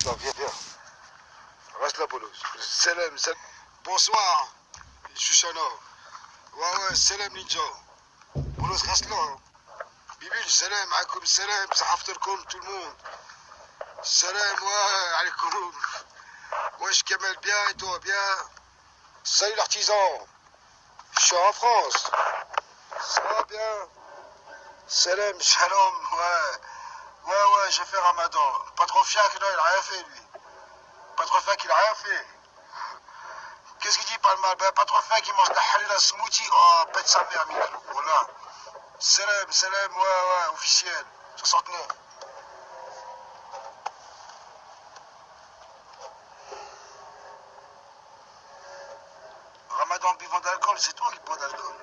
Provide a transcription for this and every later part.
reste là, viens, viens. Reste là, Bolo. Salam, salam. Bonsoir, Shushana. Ouais, salam, Ninja. Bolo, reste là. Bibi, salam, alaikum, salam, sahafterkoum, tout le monde. Salam, ouais, alaikum. Wesh, Kamel, bien, et toi, bien? Salut l'artisan. Je suis en France. Ça va bien? Salam, shalom, ouais. Ouais, j'ai fait Ramadan. Pas trop fiac, non, il a rien fait, lui. Pas trop fiac, il a rien fait. Qu'est-ce qu'il dit pas le mal? Ben, pas trop fiac, il mange de la halila smoothie. Oh, pète sa mère, Micro. Voilà. Salam, ouais, officiel. 69. Ramadan buvant d'alcool, c'est toi qui bois d'alcool.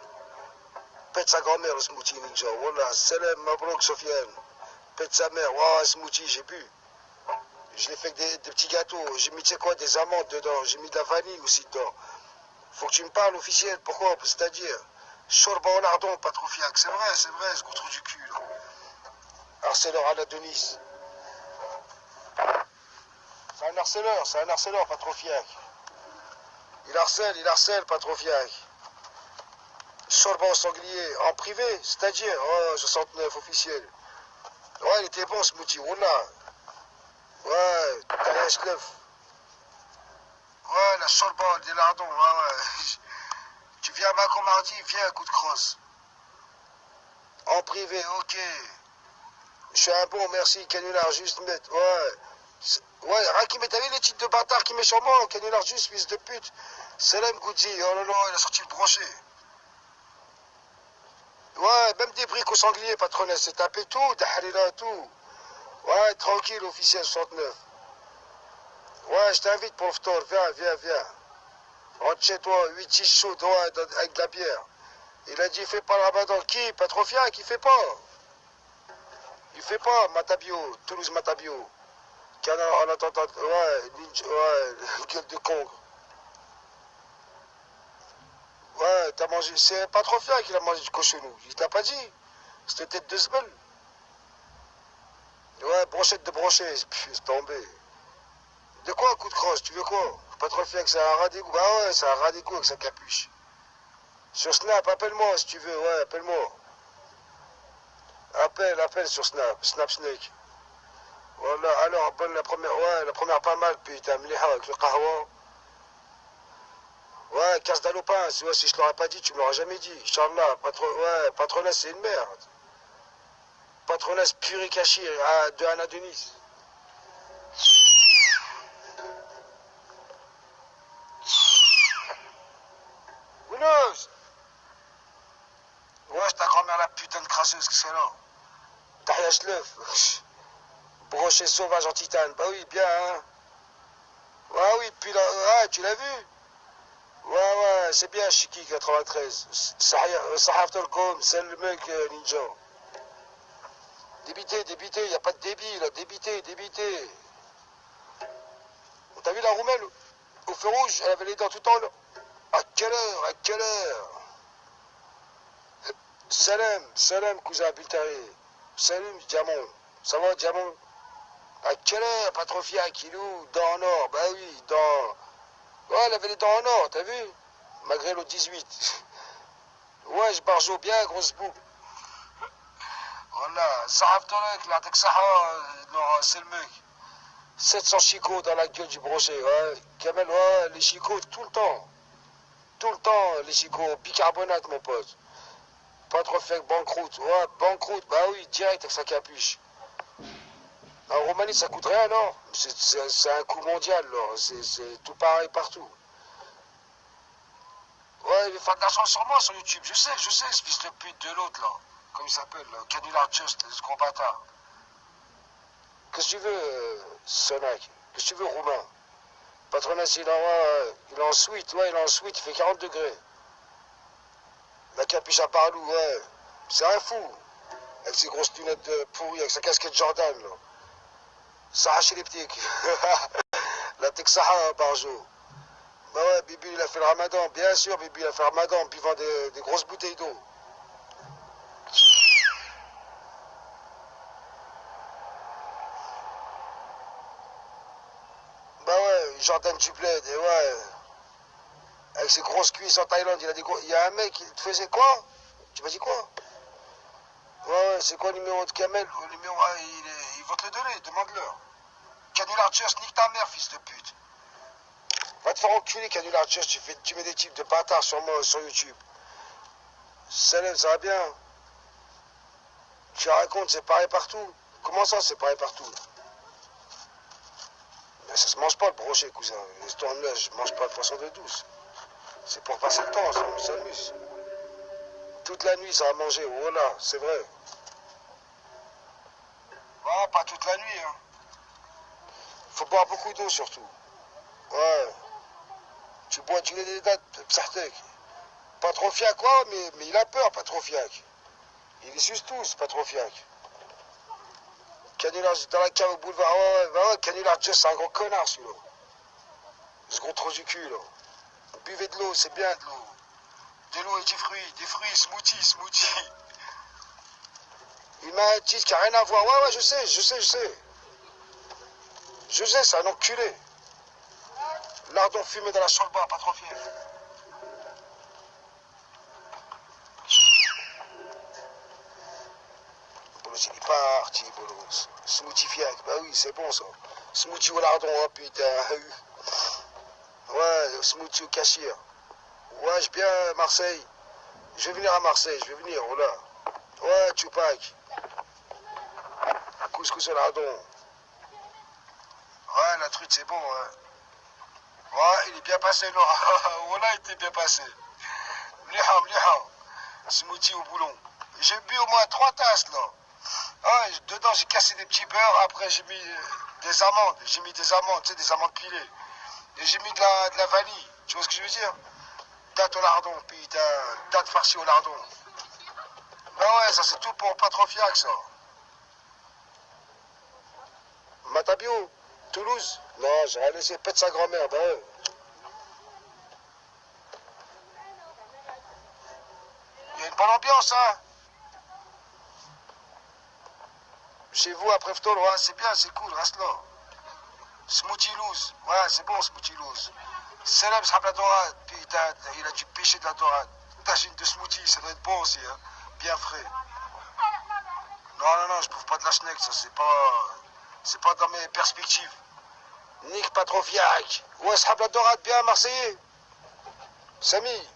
Pète sa grand-mère, le smoothie, Ninja. Voilà. Salam, Mabrouk, Sofiane. Pète sa mère. Ouais, smoothie, j'ai bu. Je l'ai fait avec des petits gâteaux. J'ai mis, tu sais quoi, des amandes dedans. J'ai mis de la vanille aussi dedans. Faut que tu me parles officiel. Pourquoi? C'est-à-dire, Chorba au lardon, pas trop fiac. C'est vrai, ce gros trou du cul, là. Harceleur à la Denise. C'est un harceleur, pas trop fiac. Il harcèle, pas trop fiac. Chorba au sanglier, en privé, c'est-à-dire, oh, 69, officiel. Ouais, il était bon, ce smoothie, voilà. Ouais, taillage l'œuf. Ouais, la chorba, des lardons, ouais. Tu viens à Macron mardi, viens, coup de crosse. En privé, ok. Je suis un bon, merci, canular, juste mettre, ouais. Ouais, Rakim, mais t'as vu les titres de bâtard qui met sur moi, canular, juste, fils de pute. Salam Goudzi, oh là là, il a sorti le brochet. Ouais, même des briques au sanglier, patronesse, c'est tapé tout, Daharila, tout. Ouais, tranquille, officiel 69. Ouais, je t'invite pour le phtor, viens. Rentre chez toi, 8-6 chaudes, ouais, avec de la bière. Il a dit, fais pas le ramadan. Qui? Pas trop fiac, il fait pas. Il fait pas, Matabio, Toulouse Matabio. Qui en attendant, ouais, gueule de con. Ouais, t'as mangé, c'est pas trop fiac qu'il a mangé du cochonou. Il t'a pas dit? C'était tête de semaine. Ouais, brochette de brochet, c'est tombé. De quoi, coup de crosse, tu veux quoi? Pas trop fiac, c'est un rat d'égout. Bah ouais, c'est un rat d'égout avec sa capuche. Sur Snap, appelle-moi si tu veux, ouais, appelle-moi. Appelle sur Snap, Snap Snake. Voilà, alors, bonne la première pas mal, putain, mliha avec le kahwa. Ouais, casse d'alopin, ouais, si je l'aurais pas dit, tu me l'aurais jamais dit. Inch'Allah, patronesse, c'est une merde. Patronesse Purikashi de Anna Denis. Windows. Ouais, ta grand-mère la putain de crasseuse, qu'est-ce qu'elle a? Tahiyash l'œuf. Brochet sauvage en titane. Bah oui, bien, hein. Ouais, oui, puis là, ouais, tu l'as vu? Ouais, c'est bien, Chiki 93. Sahaf Tolkom, c'est le mec ninja. Débité, y a pas de débit, là, débité. T'as vu la roumaine au feu rouge, elle avait les dents tout en haut. À quelle heure? Salam, cousin Bultari. Salut, Diamant. Ça va, Diamant? À quelle heure, pas trop fier, Kilou? Dents en or, bah oui, dents. Ouais, elle avait les dents en or, t'as vu? Malgré le 18. Ouais, je barjo bien, grosse boucle. Voilà, Sahaf Tolek, la Texaha, c'est le mec. 700 chicots dans la gueule du brochet, ouais. Kamel, ouais, les chicots, tout le temps. Tout le temps, les chicots, bicarbonate, mon pote. Pas trop fait banqueroute. Ouais, banqueroute, bah oui, direct avec sa capuche. En Roumanie, ça coûte rien, non? C'est un coût mondial, là. C'est tout pareil partout. Ouais, il fait de l'argent sur moi sur YouTube. Je sais, ce fils de pute de l'autre, là. Comme il s'appelle, là. Canular Just, ce gros bâtard. Qu'est-ce que tu veux, Sonac? Qu'est-ce que tu veux, Roumain? Patronesse, il est en suite, ouais, il fait 40 degrés. La capuche à Parlou, ouais. C'est un fou. Avec ses grosses lunettes pourries, avec sa casquette Jordan, là. S'arracher les petits. La Texaha, Barjo. Bah ouais, Bibi, il a fait le ramadan. Bien sûr, Bibi, il a fait le ramadan en buvant des grosses bouteilles d'eau. Jordan du Bled, et ouais. Avec ses grosses cuisses en Thaïlande, il y a un mec, il te faisait quoi? Tu m'as dit quoi? Ouais, c'est quoi le numéro de Kamel? Le numéro, ils vont te le donner, demande-leur. Canular Just, nique ta mère, fils de pute. Va te faire enculer, Canular Just, tu mets des types de bâtards sur moi, sur YouTube. Salem, ça va bien? Tu racontes, c'est pareil partout. Comment ça, c'est pareil partout? Mais ça se mange pas le brochet, cousin. Laisse-toi, je mange pas de poisson de douce. C'est pour passer le temps, on s'amuse. Toute la nuit, ça va manger, voilà, c'est vrai. Ouais, pas toute la nuit, hein. Faut boire beaucoup d'eau, surtout. Ouais. Tu bois des dates, Psartek. Pas trop fiac, quoi, mais il a peur, pas trop fiac. Il les suce tous, pas trop fiac. Canular, dans la cave au boulevard, ouais, Canular Just, c'est un gros connard, celui-là. Ce gros trou du cul, là. Buvez de l'eau, c'est bien de l'eau. De l'eau et des fruits, smoothie. Il m'a un titre qui n'a rien à voir. Ouais, je sais. Je sais, c'est un enculé. Lardon fumé dans la chambre, pas trop fier. Bolos, il est parti, Bolos. Smoothie fiac, bah oui, c'est bon ça. Smoothie au lardon, oh putain. Ouais, smoothie au cachir. Ouais, je viens à Marseille. Je vais venir à Marseille, oh là. Ouais, Tupac. Couscous au lardon. Ouais, la truite, c'est bon, ouais. Ouais, il est bien passé, là. Voilà, il était bien passé. Mliha. Smoothie au boulon. J'ai bu au moins 3 tasses, là. Ah, dedans, j'ai cassé des petits beurres. Après, j'ai mis des amandes. Tu sais, des amandes pilées. Et j'ai mis de la vanille. Tu vois ce que je veux dire? Date au lardon, putain. Date farcie au lardon. Ben ouais, ça, c'est tout pour pas trop fiac, ça. Matabio, Toulouse? Non, j'ai rien laissé. Pète sa grand-mère, ben ouais. Il y a une bonne ambiance, hein? Chez vous, à Preftol, ouais, c'est bien, c'est cool, reste là. Smoothie loose, ouais, c'est bon, smoothie loose. Salam Sahab la dorade, putain, il a dû pêcher de la dorade. Tagine de smoothie, ça doit être bon aussi, hein, bien frais. Non, je bouffe pas de la schneck, ça, c'est pas dans mes perspectives. Nick pas trop fiac. Ouais, Sahab la dorade, bien, Marseillais. Samy.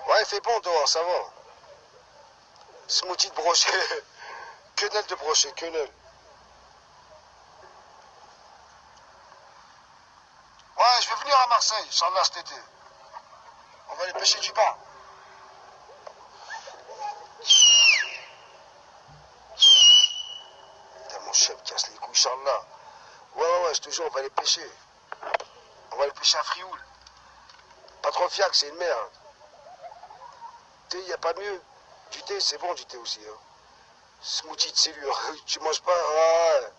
Ouais, il fait bon dehors, ça va. Smoothie de brochet. Quenelle de brochet, quenelle. Ouais, je vais venir à Marseille, Inch'Allah, cet été. On va aller pêcher du banc. Putain, mon chef casse les couilles, Inch'Allah. Ouais, je te jure, on va aller pêcher. On va aller pêcher à Frioul. Pas trop fiac, c'est une merde. Thé, y a pas mieux. Du thé, c'est bon, du thé aussi, hein. Smoothie de cellule, tu manges pas, ouais.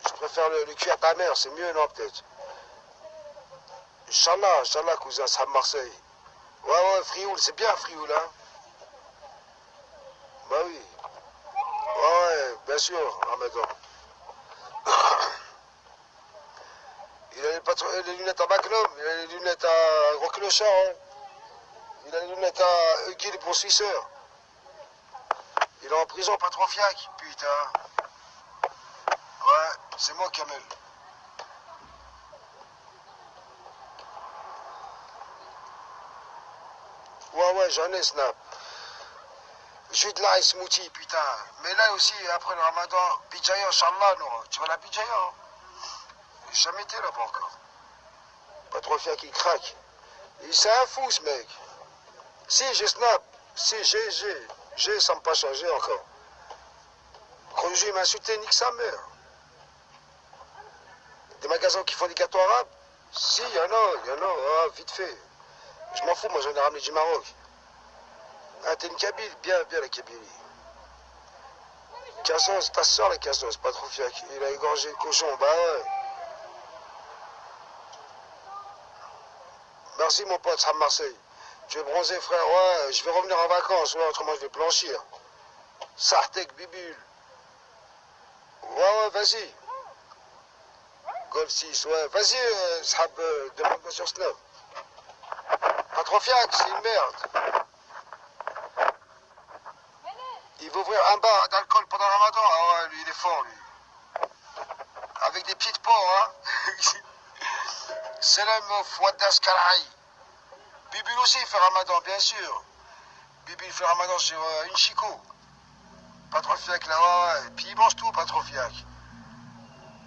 Je préfère le cuit à ta mère, c'est mieux, non, peut-être. Inch'Allah, cousin, ça Marseille. Ouais, Frioul, c'est bien Frioul, hein. Bah oui. Ouais, bien sûr, Ramadan. Il a les lunettes à Magnum, il a les lunettes à Gros Clochard, hein. Il a les lunettes à Huggy, les poursuisseurs. Il est en prison, pas trop fiac, putain. Ouais, c'est moi, Kamel. Ouais, j'en ai, Snap. Jus de l'ail, smoothie, putain. Mais là aussi, après le ramadan, Bidjaya, Inch'Allah, non. Tu vas à la Bidjaya, hein? J'ai jamais été là-bas encore. Pas trop fier qu'il craque. C'est un fou, ce mec. Si, j'ai Snap. Si, j'ai, ça m'a pas changé encore. Quand le jeu m'a insulté, nique sa mère. Des magasins qui font des gâteaux arabes? Si, il y en a, vite fait. Je m'en fous, moi j'en ai ramené du Maroc. Ah, t'es une Kabyle, bien la Kabylie. Cassos, ta soeur la Cassos, pas trop fiac. Il a égorgé le cochon, bah ouais. Merci mon pote, à Marseille. Tu es bronzé, frère, ouais, je vais revenir en vacances, ouais, autrement je vais blanchir. Sartek, bibule. Ouais, vas-y. Golf 6, ouais. Vas-y, Sahab, demande-moi sur Snap. Pas trop fiac, c'est une merde. Il veut ouvrir un bar d'alcool pendant le Ramadan. Ah ouais, lui, il est fort, lui. Avec des pieds de porc, hein. Salam Fouaddas Karaï. Bibil aussi fait Ramadan, bien sûr. Bibil fait Ramadan sur une chico. Pas trop fiac, là, ouais. Puis il mange tout, pas trop fiac.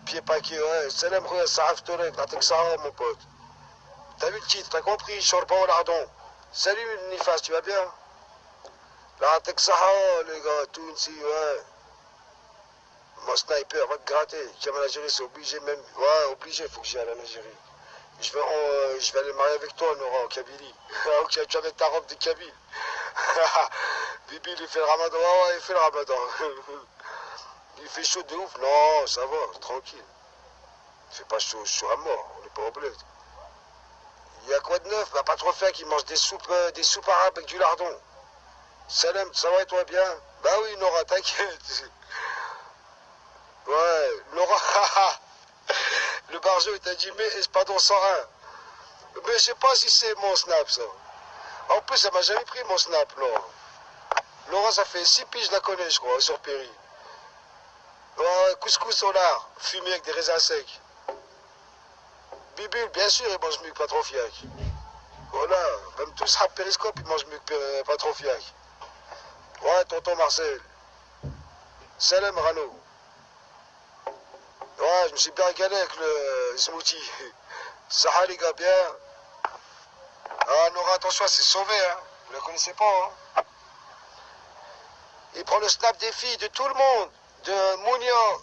Pied paquet, ouais. Salam Saaf Torek, la Texara, mon pote. T'as vu le titre, t'as compris, Chorba au lardon. Salut Nifas, tu vas bien? La Texara, les gars, tout ici, ouais. Mon sniper va te gratter. Comme en Algérie, c'est obligé même. Ouais, obligé, faut que j'aille en Algérie. Je vais aller marier avec toi, Nora, en Kabylie. Ok, tu avais ta robe de Kabyle. Bibi, il fait le ramadan. Ouais, il fait le ramadan. Il fait chaud de ouf. Non, ça va, tranquille. Il fait pas chaud, chaud à mort. On n'est pas au bled. Il y a quoi de neuf? Bah, pas trop fait qu'il mange des soupes arabes avec du lardon. Salam, ça va et toi bien? Bah oui, Nora, t'inquiète. Ouais, Nora, le barjo, il t'a dit, mais espadon sans rein. Mais je sais pas si c'est mon snap, ça. En plus, ça m'a jamais pris mon snap, Laura. Laura, ça fait 6 piges, je la connais, je crois, sur Péry. Ouais, couscous au lard, fumé avec des raisins secs. Bibule, bien sûr, il mange mieux que pas trop fiac. Voilà, même tous rap périscope, ils mangent mieux que pas trop fiac. Ouais, tonton Marcel. Salam Rano. Ouais, je me suis bien régalé avec le smoothie. Ça va les gars, bien. Ah, Nora, attention, c'est sauvé, hein. Vous la connaissez pas, hein. Il prend le snap des filles, de tout le monde. De Mounion.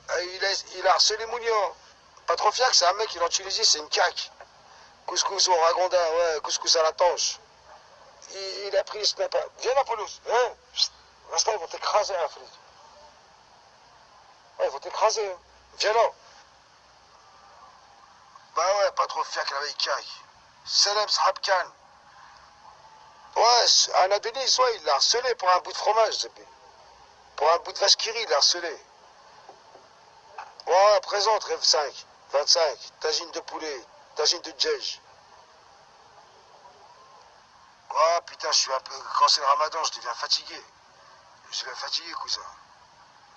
Il a harcelé Mounion. Pas trop fiac, c'est un mec, il est en Tunisie, c'est une caque. Couscous au ragondin, ouais, couscous à la tanche. Il a pris le snap. Viens là, Poulos, hein. Reste là, ils vont t'écraser, hein, frère. Ouais, ils vont t'écraser, hein. Viens là. Bah ouais, pas trop fiac avec caque. Salam Sahab Khan. Ouais, un Adelis, soit il l'a harcelé pour un bout de fromage, Zébi. Pour un bout de vache qui rit, il l'a harcelé. Ouais, présente, Rêve 5, 25, tagine de poulet, tagine de djej. Ouais, putain, je suis un peu. Quand c'est le ramadan, je deviens fatigué. Je deviens fatigué, cousin.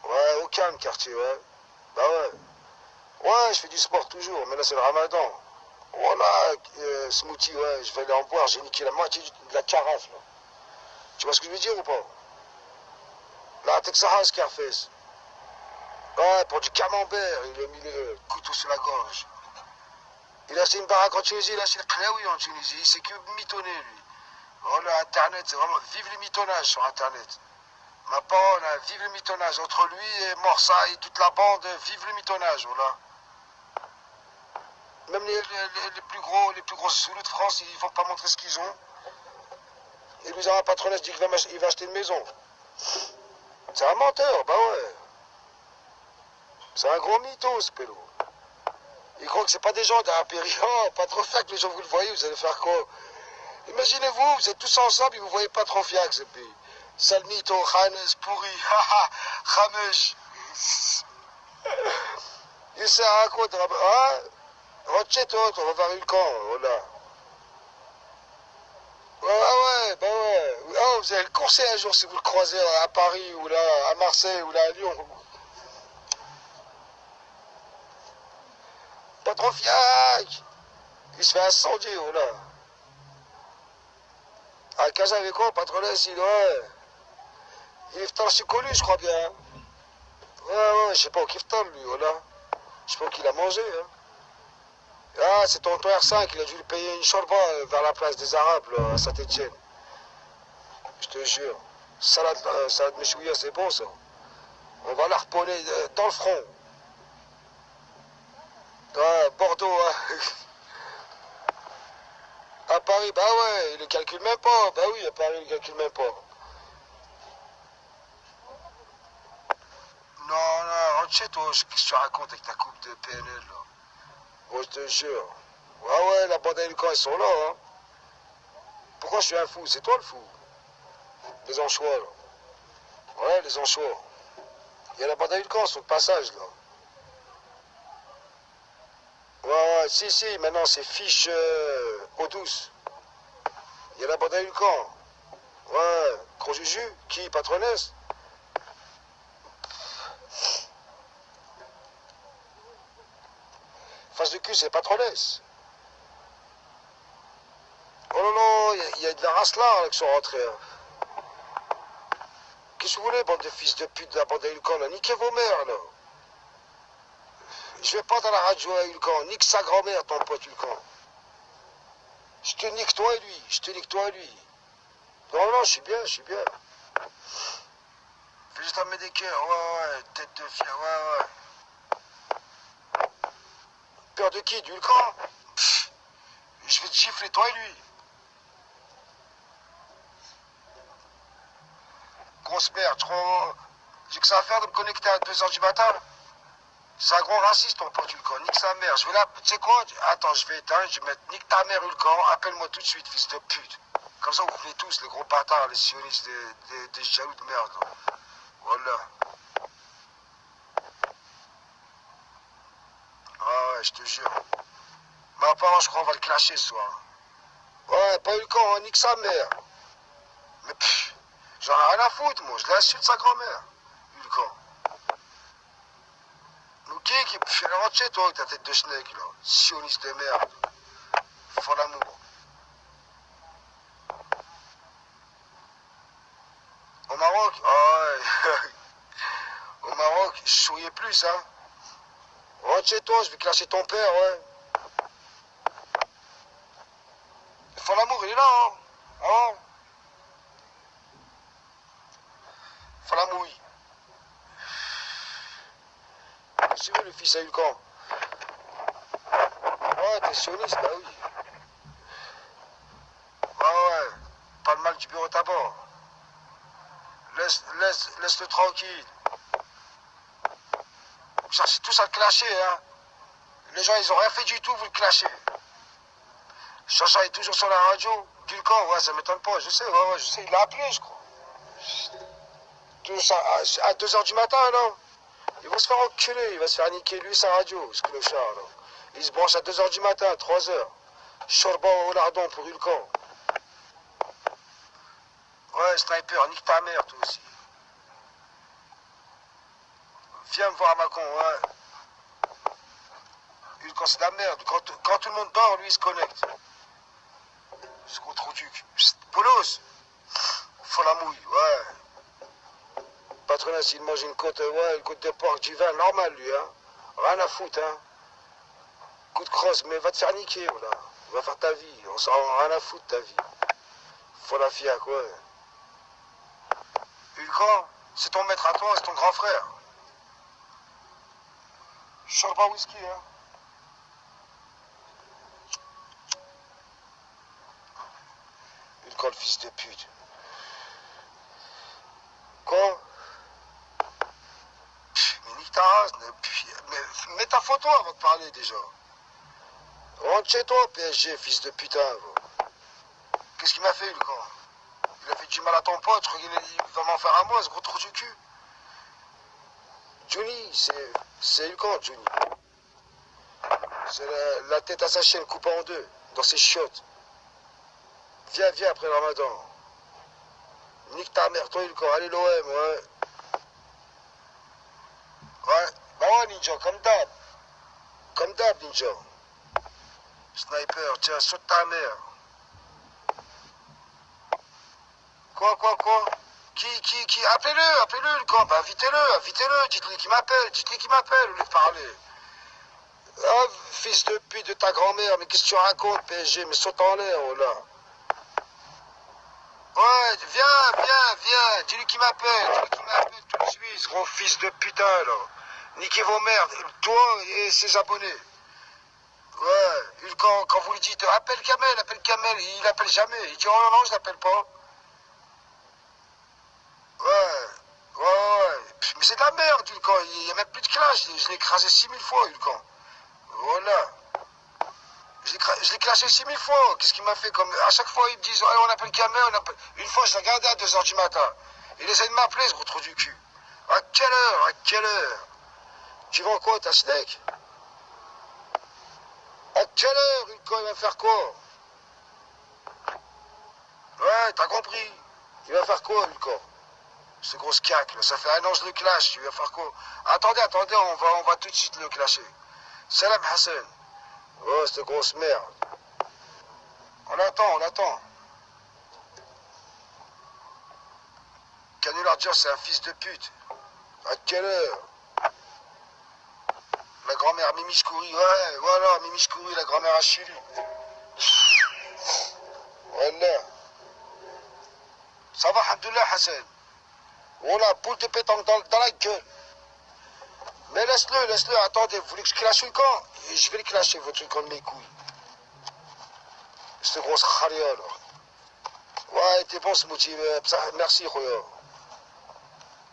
Ouais, au calme, quartier, ouais. Bah ouais. Ouais, je fais du sport toujours, mais là, c'est le ramadan. Voilà, smoothie, ouais, je vais aller en boire, j'ai niqué la moitié de la carafe, là. Tu vois ce que je veux dire ou pas? Là, Texas Scarface. Ouais, pour du camembert, il a mis le couteau sur la gorge. Il a acheté une baraque en Tunisie, il a acheté le Knaoui en Tunisie, il s'est que mitonné, lui. Oh là, Internet, c'est vraiment... Vive le mitonnage sur Internet. Ma parole, hein, vive le mitonnage. Entre lui et Morsa et toute la bande, vive le mitonnage, voilà. Même les plus grosses zoulous de France, ils ne vont pas montrer ce qu'ils ont. Et lui, un patronage dit qu'il va acheter une maison. C'est un menteur, bah ouais. C'est un gros mytho, ce pélo. Il croit que c'est pas des gens d'un période, pas trop fiac, les gens, vous le voyez, vous allez faire quoi? Imaginez-vous, vous êtes tous ensemble et vous voyez pas trop fiac, ce pays. Sale mytho, Khanes, pourri, haha, Khamesh. Il sert à quoi de... Hein? Rentre chez toi, on va voir le camp, voilà. Ouais, bah ouais. Oh, vous allez le courser un jour si vous le croisez à Paris, ou là, à Marseille, ou là, à Lyon. Pas trop fiac. Il se fait incendier, oh là. À Casa avec quoi, patronesse, ouais. Il est dans le je crois bien. Ouais, je sais pas où il lui, voilà. Je sais pas où qu'il a mangé, hein. Ah, c'est tonton R5, il a dû lui payer une chorba vers la place des Arabes, là, à Saint-Etienne. Je te jure. Salade méchouilla, c'est bon, ça. On va la harponner dans le front. Ouais, Bordeaux, hein. À Paris, bah ouais, il ne calcule même pas. Bah oui, à Paris, il ne calcule même pas. Non, rentre chez toi, qu'est-ce que tu racontes avec ta coupe de PNL, là? Moi, je te jure. Ouais, la bande à Lucas, ils sont là, hein. Pourquoi je suis un fou? C'est toi le fou. Les anchois, là. Ouais, les anchois. Il y a la bande à Lucas sur le passage, là. Ouais, si, maintenant c'est fiche eau douce. Il y a la bande à Hulcan. Ouais, gros Juju, qui, patronesse? Face de cul, c'est patronesse. Oh non, non, il y a de la race là qui sont rentrés. Hein. Qu'est-ce que vous voulez, bande de fils de pute de la bande à Hulcan, là? Niquez vos mères, là. Je vais pas dans la radio à Hulcan. Nique sa grand-mère, ton pote Hulcan. Je te nique toi et lui. Je te nique toi et lui. Non, non, je suis bien. Fais juste un des cœurs. Ouais, tête de fier, ouais. Peur de qui? Hulcan? Je vais te gifler toi et lui. Grosse merde, trop... J'ai que ça à faire de me connecter à 2 h du matin. C'est un gros raciste, ton pote Hulcan. Nique sa mère. Je vais là... Tu sais quoi? Attends, je vais éteindre, je vais mettre nique ta mère Hulcan. Appelle-moi tout de suite, fils de pute. Comme ça, vous venez tous, les gros bâtards, les sionistes, des jaloux de merde. Voilà. Ah ouais, je te jure. Mais apparemment, je crois qu'on va le clasher ce soir. Ouais, pas Hulcan, hein, nique sa mère. Mais pfff, j'en ai rien à foutre, moi. Je l'insulte sa grand-mère. Hulcan. Ok, qui fait la rentrée, toi, avec ta tête de schneck, là. Sioniste de merde. Faut l'amour. Au Maroc, ah ouais. Au Maroc, je souriais plus, hein. Rentre chez toi, je vais clasher ton père, ouais. Faut l'amour, il est là, hein. Hein? Faut la mouille. C'est où le fils à Hulcan? Ouais, t'es sioniste, bah oui. Ouais. Pas le mal du bureau tabac. Laisse-le tranquille. Vous cherchez tous à le clasher, hein. Les gens, ils ont rien fait du tout, vous le clashez. Chacha est toujours sur la radio. Hulcan, ouais, ça m'étonne pas, je sais, je sais, il l'a appelé, je crois. À 2 h du matin, non? Il va se faire enculer, il va se faire niquer lui sa radio, ce clochard, là. Il se branche à 2 h du matin, 3 h. Chorba au lardon pour Hulcan. Ouais, sniper, nique ta mère, toi aussi. Viens me voir, Macon, ouais. Hulcan, c'est de la merde. Quand tout le monde dort, lui, il se connecte. Ce gros trou du cul. Polos, faut la mouille, ouais. Patronat, s'il mange une côte, une côte de porc, du vin, normal, lui, hein. Rien à foutre, hein. Coup de crosse, mais va te faire niquer, voilà. Va faire ta vie. On s'en rend rien à foutre, ta vie. Faut la fiac, ouais. Hulcan, c'est ton maître à toi, c'est ton grand frère. Chorba whisky, hein. Hulcan, le fils de pute. Quoi? Mais nique ta race, mais mets ta photo avant de parler, déjà. Rentre chez toi, PSG, fils de putain. Qu'est-ce qu'il m'a fait, Hulcan? Il a fait du mal à ton pote, il va m'en faire à moi, ce gros trou du cul. Johnny, c'est Hulcan, Johnny. C'est la tête à sa chaîne coupée en deux, dans ses chiottes. Viens après le ramadan. Nique ta mère, toi, Hulcan. Allez, l'OM, ouais. Ouais, bah ouais, Ninja, comme d'hab. Comme d'hab, Ninja. Sniper, tiens, saute ta mère. Quoi? Qui? Appelez-le, Hulcan. Bah, invitez-le, dites-lui qu'il m'appelle, au lieu de parler. Ah, fils de pute de ta grand-mère, mais qu'est-ce que tu racontes, PSG? Mais saute en l'air, oh là. Ouais, viens, dis-lui qu'il m'appelle tout de suite, ce gros fils de putain, là. Niquez vos merdes, toi et ses abonnés. Ouais, quand vous lui dites, appelle Kamel, il appelle jamais. Il dit, oh non, je l'appelle pas. Ouais. Mais c'est de la merde, Hulcan. Il n'y a même plus de clash. Je l'ai écrasé 6000 fois, Hulcan. Voilà. Je l'ai clashé 6000 fois. Qu'est-ce qu'il m'a fait comme... À chaque fois, ils me disent, oh, on appelle Kamel, on appelle... Une fois, je l'ai regardé à 2 h du matin. Il essaie de m'appeler, ce gros trou du cul. À quelle heure? Tu vends quoi, ta snack? À quelle heure, Ulcan, il va faire quoi? Ouais, t'as compris. Il va faire quoi, Ulcan? Ce gros cac, là, ça fait un an que je le clash, il va faire quoi? Attendez, on va tout de suite le clasher. Salam Hassan. Oh, cette grosse merde. On attend. Canular Joss, c'est un fils de pute. À quelle heure? La grand-mère Mimi Chkouri, ouais, voilà, Mimi Chkouri, la grand-mère à Chili. Voilà. Ça va, Alhamdoulilah, Hassan. On a boule de pétanque dans la gueule. Mais laisse-le, attendez, vous voulez que je clash le camp? Et je vais le clasher, votre camp de mes couilles. Cette grosse khalia, là. Ouais, t'es bon, ce motif, merci, Roya.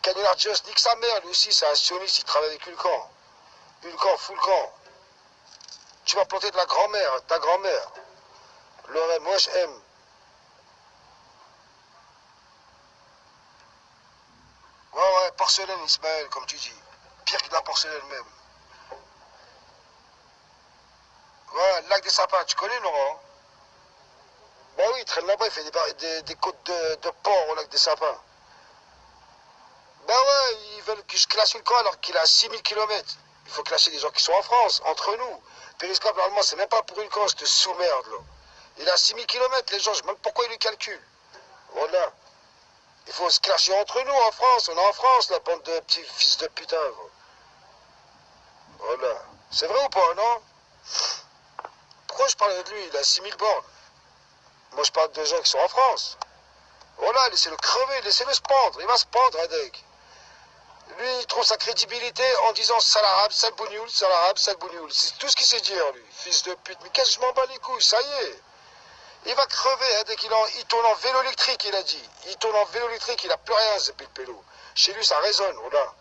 Canular Just, nique sa mère, lui aussi, c'est un sioniste, il travaille avec Ulcan. Ulcan, full camp. Tu vas planter de la grand-mère, ta grand-mère. Lorraine, moi je aime. Ouais, porcelaine, Ismaël, comme tu dis. Pire que de la porcelaine même. Ouais, le lac des sapins, tu connais, Laurent? Bah oui, il traîne là-bas, il fait des côtes de porc au lac des sapins. Bah ouais, ils veulent que je classe le camp alors qu'il est à 6000 km. Il faut clasher des gens qui sont en France, entre nous. Périscope, normalement, c'est même pas pour une camp, cette sous-merde, là. Il est à 6000 km, les gens, je sais même pourquoi ils le calculent. Voilà. Il faut se clasher entre nous en France. On est en France, la bande de petits fils de putain. Voilà. C'est vrai ou pas, non? Pourquoi je parle de lui? Il a 6000 bornes. Moi, je parle de gens qui sont en France. Voilà, laissez-le crever, laissez-le se pendre. Il va se pendre, Adek. Lui, il trouve sa crédibilité en disant sale arabe, sale bougnoul, sale arabe, sale bougnoul. C'est tout ce qu'il sait dire, lui. Fils de pute. Mais qu'est-ce que je m'en bats les couilles? Ça y est. Il va crever, hein, dès il tourne en vélo électrique, il a dit. Il tourne en vélo électrique, il n'a plus rien, ce Pélo. Chez lui, ça résonne, voilà.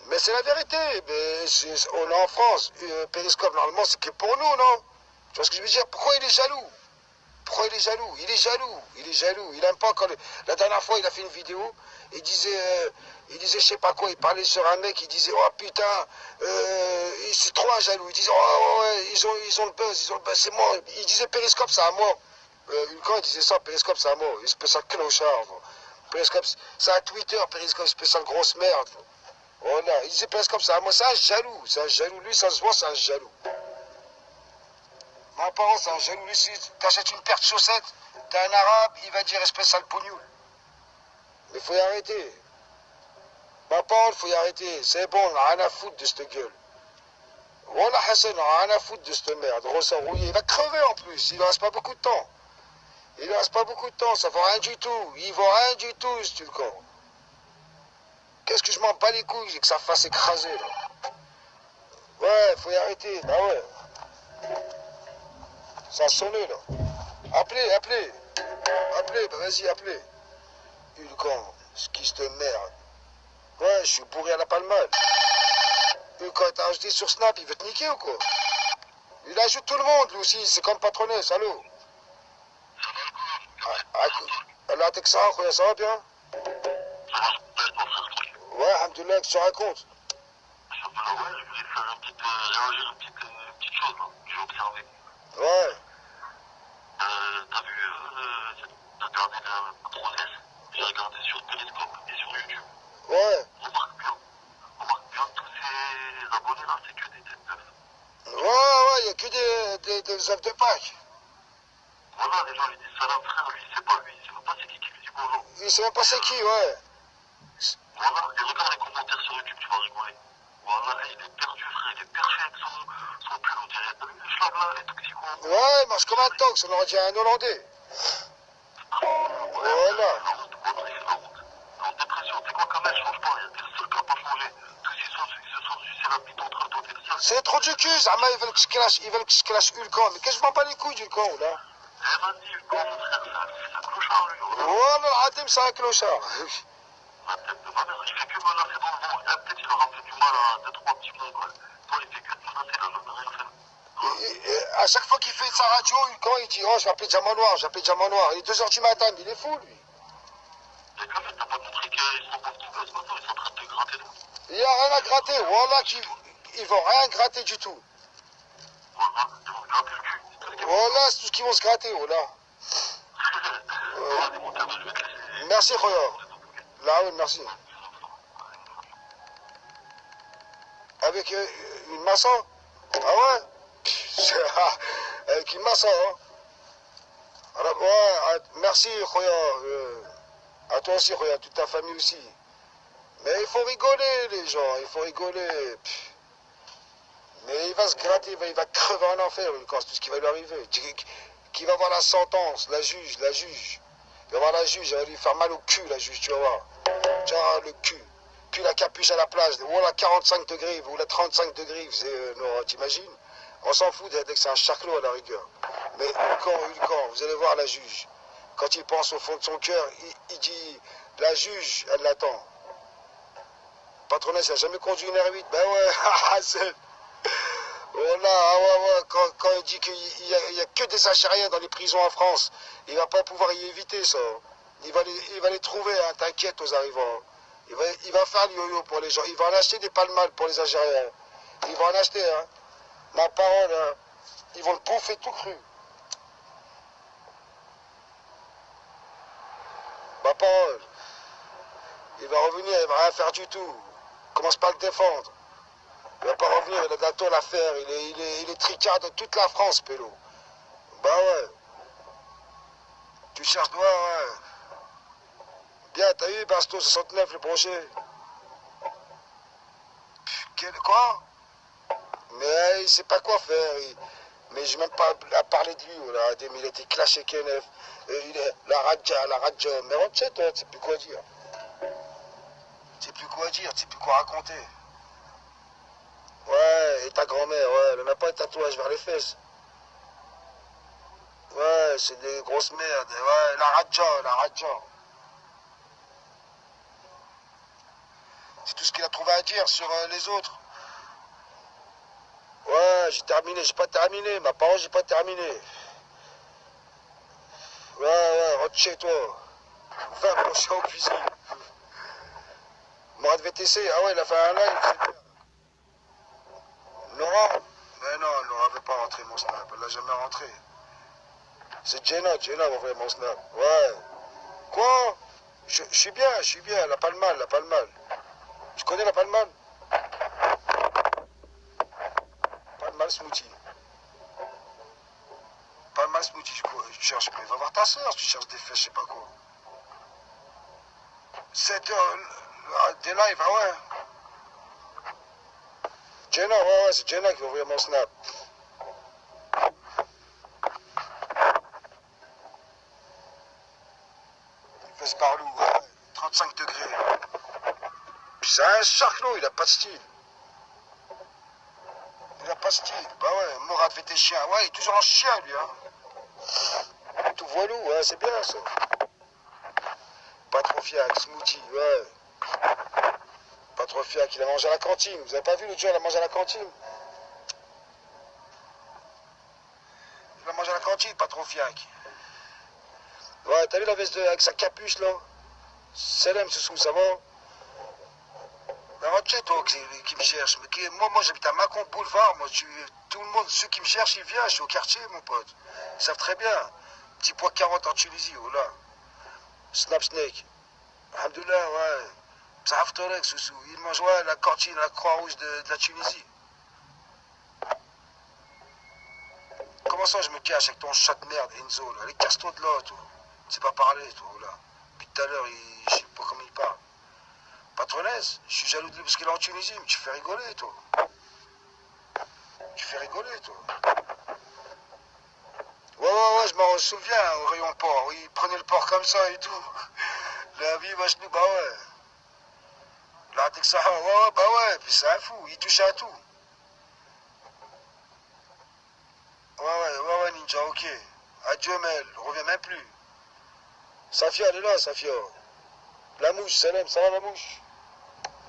Mais c'est la vérité. Mais on est en France. Périscope, normalement, c'est que pour nous, non? Tu vois ce que je veux dire? Pourquoi il est jaloux? Pourquoi il est jaloux? Il est jaloux. Il est jaloux. Il aime pas quand... La dernière fois, il a fait une vidéo. Il disait je sais pas quoi. Il parlait sur un mec. Il disait, oh putain, c'est trop un jaloux. Il disait, oh ouais, ils ont le buzz, c'est moi. Il disait Périscope, c'est à moi. Quand il disait ça, Périscope, c'est à moi. Il spécial clochard. Périscope, c'est un Twitter, Périscope, spécial grosse merde. Voilà. Il disait Périscope, c'est à moi. C'est un jaloux. C'est un jaloux. Lui, ça se voit, c'est un jaloux. Mon parent, c'est un jaloux. Lui, si t'achètes une paire de chaussettes, t'es un arabe, il va dire espèce sale pognoul. Mais faut y arrêter. Ma parole, faut y arrêter. C'est bon, on a rien à foutre de cette gueule. Voilà Hassan, on a rien à foutre de cette merde. Rossa rouillé. Il va crever en plus. Il ne reste pas beaucoup de temps. Il ne reste pas beaucoup de temps. Ça vaut rien du tout. Il vaut rien du tout, ce tulcan. Qu'est-ce que je m'en bats les couilles? J'ai que sa face écrasée, là. Ouais, faut y arrêter. Bah ouais. Ça a sonné, là. Appelez. Bah vas-y, appelez. Tulcan, esquisse de merde. Ouais, je suis bourré à la palmade. Quand t'as ajouté sur Snap, il veut te niquer ou quoi? Il ajoute tout le monde, lui aussi, c'est comme patronesse, allô? Allah ça va bien? Ouais, alhamdoulilah, qu'est-ce que tu racontes? Ouais, je voulais faire réagir une petite chose là, que j'ai observé. Ouais. T'as vu, t'as regardé la 3S, j'ai regardé sur Periscope et sur YouTube. Ouais. Remarque bien, tous ces abonnés là, c'est que des têtes d'œufs. Ouais, il y a que des œufs de Pâques. Voilà, les gens lui disent salam frère, lui, c'est pas lui, il sait même pas c'est qui lui dit bonjour. Il sait même pas c'est qui, ouais. Voilà, et regarde les commentaires sur YouTube, tu vas rigoler. Voilà, il est perdu, frère, il est perché avec son pull, on dirait. T'as vu le schlag là, les toxicos? Ouais, il marche comme un tox, on aurait dit un Hollandais. Voilà. En dépression, c'est quoi quand même, change pas, il y a des seuls qui n'ont pas changé. Tous ils se sont sucés la bite entre eux, toi t'es le seul. C'est trop du cul, Zama, ils veulent que je clash Ulcan. Mais qu'est-ce que je m'en bats les couilles d'Ulcan, là? Eh vas-y, Ulcan, mon frère, c'est un clochard, lui. Voilà, Hatem, c'est un clochard. La tête de ma mère, il fait que menacer dans le vent. Et peut-être il aura fait du mal à 2-3 petits mongols. Toi, il fait que de menacer, là, n'a rien fait. À chaque fois qu'il fait sa radio, Ulcan, il dit, oh, je vais appeler Diamant Noir, Il est 2h du matin, mais il est fou, lui. Et quand même, t'as pas montré qu'ils sont pas tombés ce matin, ils sont en train de te gratter. Il n'y a rien à gratter, voilà, ils vont rien gratter du tout. ils vont se gratter le cul. C'est tout ce qu'ils vont Voilà, c'est tout ce qu'ils vont se gratter, voilà. Vas-y, mon terme, je vais te laisser. Merci, Khoya. Là, oui, merci. Avec une maçon? Ah ouais? Avec une maçon, hein? Alors, ouais, merci, Khoya. À toi aussi, Khoya, toute ta famille aussi. Mais il faut rigoler, les gens, il faut rigoler. Mais il va se gratter, il va crever en enfer, quand c'est tout ce qui va lui arriver. Qui va voir la sentence, la juge. Il va voir la juge, elle va lui faire mal au cul, la juge, tu vas voir. Tu vas voir le cul. Puis la capuche à la plage, ou la 45 degrés, ou la 35 degrés, t'imagines? On s'en fout dès que c'est un charclot à la rigueur. Mais quand vous allez voir la juge, quand il pense au fond de son cœur, il dit, la juge, elle l'attend. Patronesse, elle n'a jamais conduit une R8. Ben ouais, c'est... Voilà, ah ouais, quand il dit qu'il n'y a que des Algériens dans les prisons en France, il ne va pas pouvoir y éviter ça. Il va les trouver, hein, t'inquiète aux arrivants. Il va faire le yo-yo pour les gens. Il va en acheter des palmales pour les Algériens. Il va en acheter, hein. Ma parole, hein. Ils vont le bouffer tout cru. Ma parole. Il va revenir, il va rien faire du tout. Commence pas à le défendre. Il va pas revenir, il a gâteau l'affaire. Il est tricard de toute la France, Pélo. Bah ouais. Tu cherches, ouais. Bien, t'as eu Basto 69 le brochet? Quoi? Mais il sait pas quoi faire. Mais je n'ai même pas à parler de lui. Voilà. Il a été clashé Kenef. La Radja. Mais rentre chez toi, tu sais plus quoi dire. Tu sais plus quoi dire, tu sais plus quoi raconter. Ouais, et ta grand-mère, ouais, elle n'a pas de tatouage vers les fesses. Ouais, c'est des grosses merdes. Ouais, la Radja. C'est tout ce qu'il a trouvé à dire sur les autres. Ouais, j'ai pas terminé. Ma parole, j'ai pas terminé. Ouais, rentre chez toi. Va brancher en cuisine. Mourad VTC, ah ouais, il a fait un live, c'est bien. Laurent? Mais non, Laurent veut pas rentrer mon snap, elle l'a jamais rentré. C'est Jenna va ouvrir mon snap. Ouais. Quoi? Je suis bien, elle a pas le mal. Tu connais la palmale? Palmale smoothie. Palmale smoothie, je cherche, mais va voir ta soeur si tu cherches des fesses, je sais pas quoi. 7 heures, des lives, ah ouais. Jenna, ouais, c'est Jenna qui va ouvrir mon snap. Fesse Barlou, ouais, 35 degrés. Puis c'est un charclot, il a pas de style. Bah ouais, Mourad fait tes chiens. Ouais, il est toujours en chien, lui, hein. Tout voilou, ouais, c'est bien, ça. Pas trop fiac, smoothie, ouais. Pas trop fiac, il a mangé à la cantine. Vous avez pas vu, le jour, il a mangé à la cantine? Il a mangé à la cantine, pas trop fiac. Ouais, t'as vu la veste avec sa capuche, là? Selem, Soussou, ça va? Mais rentre chez toi qui me cherche. Mais moi j'habite à Macon Boulevard. Tout le monde, ceux qui me cherchent, ils viennent. Je suis au quartier, mon pote. Ils savent très bien. Petit poids 40 en Tunisie, oh là. Snap Snake. Alhamdoulilah, ouais. Ça Haftorek, Soussou. Il mange, ouais, la cantine, la Croix-Rouge de la Tunisie. Comment ça, je me cache avec ton chat de merde, Enzo, là? Allez, casse-toi de là, toi. Tu sais pas parler, toi, oh là. Depuis tout à l'heure, je sais pas comment il parle. Patronesse, je suis jaloux de lui parce qu'il est en Tunisie, mais tu fais rigoler, toi. Ouais, je m'en souviens au rayon porc. Il prenait le porc comme ça et tout. La vie, vache nous, bah ouais. La Texaha, ouais, bah ouais, puis c'est un fou, il touche à tout. Ouais, Ninja, ok. Adieu, Mel, reviens même plus. Safia, elle est là, Safia. La mouche, Salem, ça va la mouche?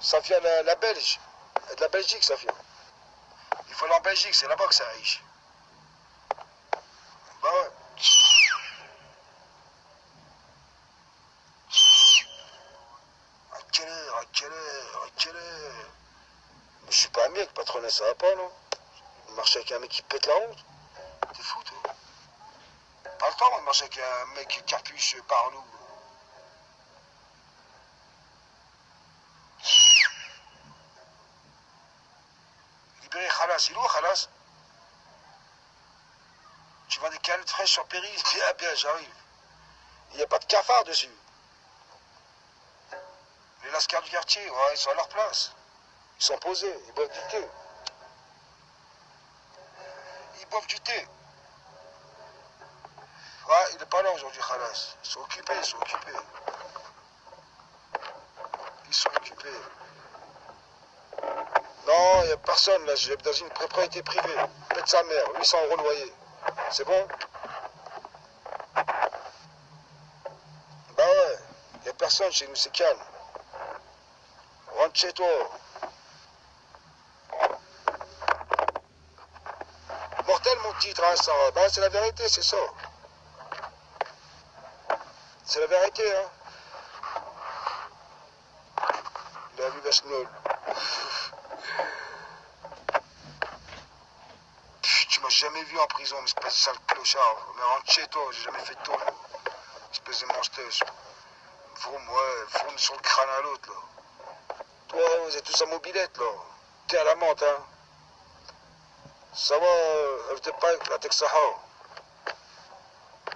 Safia, la Belge. Elle est de la Belgique, Safia. Il faut aller en Belgique, c'est là-bas que c'est riche. Bah ouais. À quelle heure? Je suis pas un mec, patronnet, ça va pas, non? Marcher avec un mec qui pète la honte. T'es fou, toi. Pas le temps, moi, de marcher avec un mec qui capuche par nous. Libéré, khalas, il est où, khalas? Tu vends des canettes fraîches sur Péry? Bien, bien, j'arrive. Il n'y a pas de cafard dessus. Les lascars du quartier, ouais, ils sont à leur place. Ils sont posés, ils boivent du thé. Ils boivent du thé. Ouais, il n'est pas là aujourd'hui, khalas. Ils sont occupés, ils sont occupés. Ils sont occupés. Non, il n'y a personne là, j'ai dans une propriété privée. Pète sa mère, 800 € loyer. C'est bon? Bah ouais, il n'y a personne chez nous, c'est calme. Rentre chez toi. Mortel mon titre, hein, ça. Bah c'est la vérité, c'est ça. C'est la vérité, hein. Il a vu Vesnol. Tu m'as jamais vu en prison, espèce de sale clochard. Mais rentre chez toi, j'ai jamais fait de tour. Espèce de mancheteuse. Vroom, ouais, vroom sur le crâne à l'autre, là. Toi, vous êtes tous en mobilette, là. T'es à la menthe, hein. Ça va, t'es pas avec la Texaha.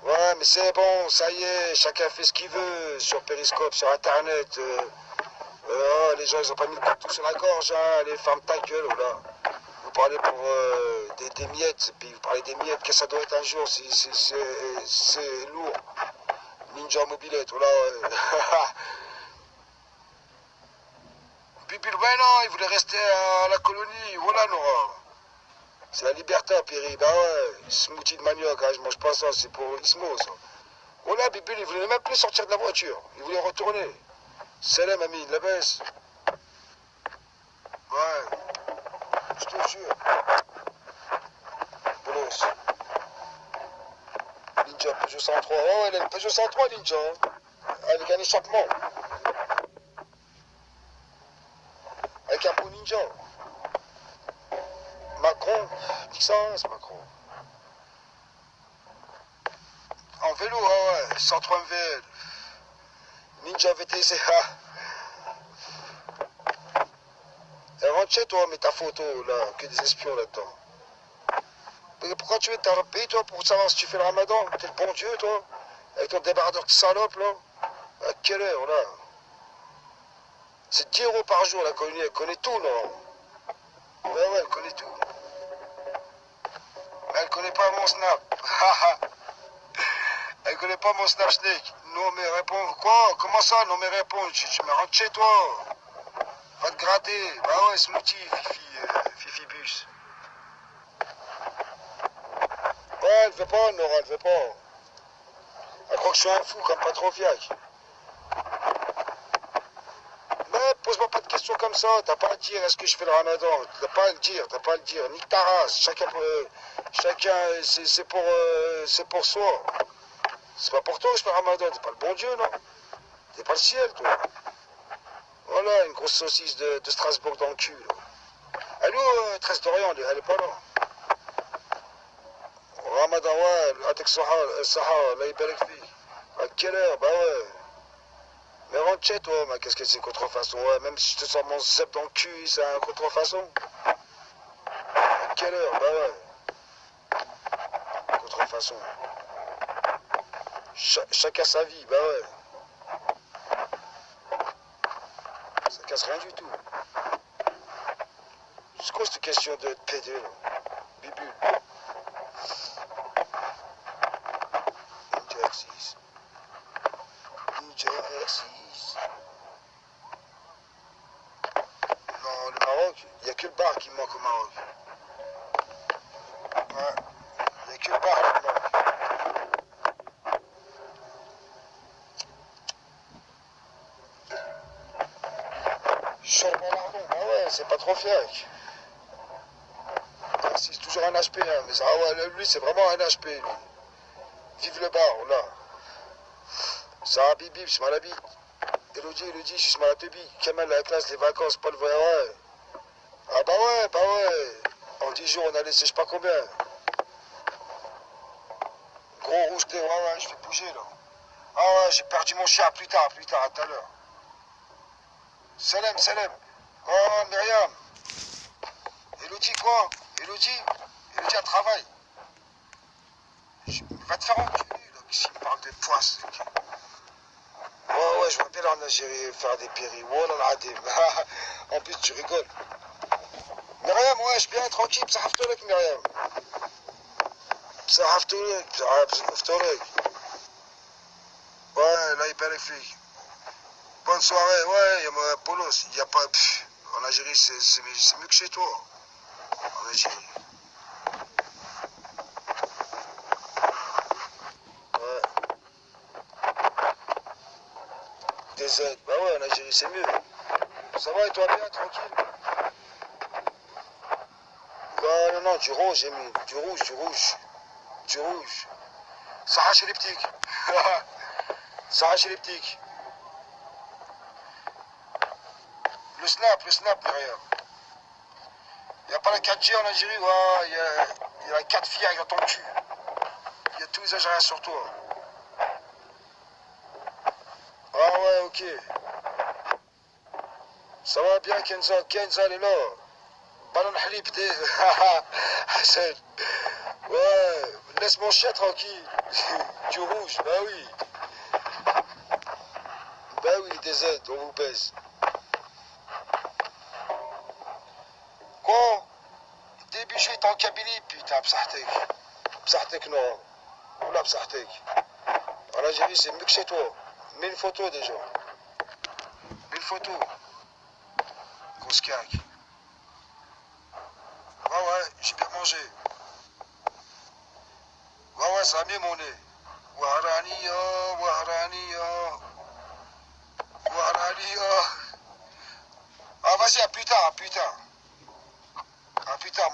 Ouais, mais c'est bon, ça y est, chacun fait ce qu'il veut sur Périscope, sur Internet. Les gens, ils ont pas mis le couteau sur la gorge, hein. Allez, ferme ta gueule, oh là. Vous parlez pour des miettes, puis vous parlez des miettes, que ça doit être un jour, c'est lourd. Ninja mobilette, oh là, ouais. Bibule, ouais, non, il voulait rester à la colonie, voilà, Nora. C'est la liberté à Péry, bah ouais, smoothie de manioc, hein, je mange pas ça, c'est pour Ismo, ça. Voilà, Bibule, il voulait même plus sortir de la voiture, il voulait retourner. Salam, ami, la baisse. Ouais, je te jure. Bolos. Ninja, Peugeot 103. Oh, elle a le Peugeot 103, Ninja. Avec un échappement. Avec un beau Ninja. Macron. Dis ça, c'est Macron. En vélo, ah ouais. 103 MVL. Ninja VTC. Et rentre chez toi, mets ta photo, là. Que des espions là-dedans. Mais pourquoi tu veux t'arrêter, toi, pour savoir si tu fais le ramadan? T'es le bon Dieu, toi? Avec ton débardeur de salope, là? À quelle heure, là? C'est 10 € par jour, la colonie, elle connaît tout, non? Ouais, ouais, elle connaît tout. Mais elle connaît pas mon snap. Elle connaît pas mon snap snake. Non, mais réponds, quoi? Comment ça, non, mais réponds? Tu me rentres chez toi. Va te gratter. Bah ouais, smoothie, Fifi bus. Ouais, elle veut pas, Nora, elle veut pas. Elle croit que je suis un fou, comme Patrofiac. Mais pose-moi pas de questions comme ça. T'as pas à dire est-ce que je fais le ramadan. T'as pas à le dire, t'as pas à le dire. Nique ta race. Chacun, c'est pour soi. C'est pas pour toi que je fais le ramadan. T'es pas le bon Dieu, non? T'es pas le ciel, toi. Voilà, une grosse saucisse de Strasbourg dans le cul, là. Elle est où, 13 d'Orient, elle est pas là. Ramadan, ouais, Atek Sahara, là, il belle fille. À quelle heure? Bah ouais. Mais rentre chez toi, mais qu'est-ce que c'est contrefaçon? Ouais, même si je te sors mon zep dans le cul, c'est un contrefaçon. À quelle heure? Bah ouais. Contrefaçon. Chacun sa vie, bah ouais. Ça casse rien du tout. C'est quoi cette question de PD, là? Bibule. Ninja R6. Ninja R6. Non, le Maroc, il n'y a que le bar qui me manque au Maroc. Ouais, il n'y a que le bar qui me manque. Charbon, ah ouais, c'est pas trop fiac. C'est toujours un HP, hein, mais ça, ah ouais, lui, c'est vraiment un HP, lui. Vive le bar, là. Ça, Bibi, je suis mal habillé. Elodie, je suis mal habillé. Kemal, la classe, les vacances, pas le voyage. Ah bah ouais, bah ouais. 10 jours, on a laissé je sais pas combien. Gros rouge, ouais, je vais bouger là. Ah ouais, j'ai perdu mon chien, plus tard, à tout à l'heure. Salam. Oh, Myriam. Elodie, quoi? Elodie, elle travaille. Va te faire enculer, là, s'il me parle de poisse. Ouais, je vois bien en Algérie faire des péris. Oh là là, en plus, tu rigoles. Myriam, ouais, je suis bien tranquille, بصحفتولك Myriam. بصحفتولك. Ouais, là, il paraît flic. Bonne soirée, ouais, Polos, il n'y a pas... en Algérie, c'est mieux que chez toi. En Algérie. Ouais. Des aides. Bah ouais, en Algérie, c'est mieux. Ça va et toi, bien, tranquille? Bah non, du rouge, j'ai mis. Du rouge. Sarah chez les petits. Sarah chez les petits. Le snap, Myriam. Il n'y a pas la 4G en Algérie, ouais, il y a la 4 filles dans ton cul. Il y a tous les Algériens sur toi. Ah ouais, ok. Ça va bien, Kenza, elle est là. Ballon Halib, Hassan. Ouais, laisse mon chien tranquille. Du rouge, bah oui. Bah oui, des aides, on vous baise. Quoi? Début juillet en Kabylie, putain, بصحتك non. Oula, بصحتك. En Algérie, c'est mieux que chez toi. Mets une photo déjà. Mets une photo. Grosse caque. Ouais, j'ai bien mangé. Ouais, ça va mieux mon nez. Wahrania. Ah, vas-y, à plus tard. À plus tard.